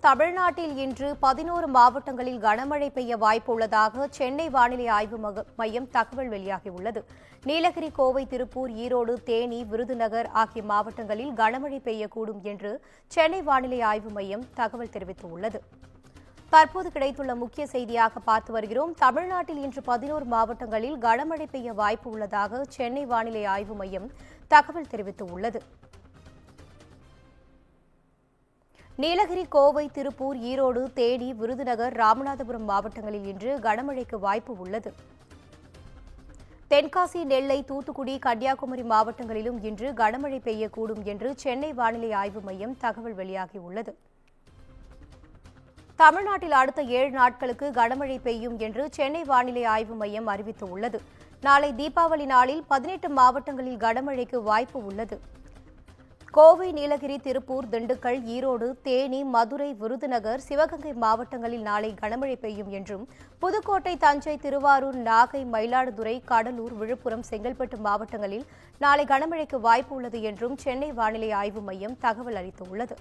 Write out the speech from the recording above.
தமிழ்நாட்டில் இன்று 11 மாவட்டங்களில் கனமழை பெய்ய வாய்ப்புள்ளதாக சென்னை வானிலை ஆய்வு மையம் தகவல் வெளியாகியுள்ளது. நீலகிரி, கோவை, திருப்பூர், ஈரோடு, தேனி, விருதுநகர் ஆகிய மாவட்டங்களில் கனமழை பெய்யக்கூடும் என்று சென்னை வானிலை ஆய்வு மையம் தகவல் தெரிவித்துள்ளது. தற்போது கிடைத்துள்ள முக்கிய செய்தியாக பார்த்து வருகிறோம். தமிழ்நாட்டில் இன்று 11 மாவட்டங்களில் கனமழை பெய்ய வாய்ப்பு உள்ளதாக சென்னை வானிலை ஆய்வு மையம் தகவல் தெரிவித்துள்ளது. நீலகிரி, கோவை, திருப்பூர், ஈரோடு, தேனி, விருதுநகர், ராமநாதபுரம் மாவட்டங்களில் இன்று கனமழைக்கு வாய்ப்பு உள்ளது. தென்காசி, நெல்லை, தூத்துக்குடி, கன்னியாகுமரி மாவட்டங்களிலும் இன்று கனமழை பெய்யக்கூடும் என்று சென்னை வானிலை ஆய்வு மையம் தகவல் வெளியாகியுள்ளது. தமிழ்நாட்டில் அடுத்த 7 நாட்களுக்கு கனமழை பெய்யும் என்று சென்னை வானிலை ஆய்வு மையம் அறிவித்துள்ளது. நாளை தீபாவளி நாளில் 18 மாவட்டங்களில் கனமழைக்கு வாய்ப்பு உள்ளது. கோவை, நீலகிரி, திருப்பூர், திண்டுக்கல், ஈரோடு, தேனி, மதுரை, விருதுநகர், சிவகங்கை மாவட்டங்களில் நாளை கனமழை பெய்யும் என்றும், புதுக்கோட்டை, தஞ்சை, திருவாரூர், நாகை, மயிலாடுதுறை, கடலூர், விழுப்புரம், செங்கல்பட்டு மாவட்டங்களில் நாளை கனமழைக்கு வாய்ப்பு உள்ளது என்றும் சென்னை வானிலை ஆய்வு மையம் தகவல் அளித்துள்ளது.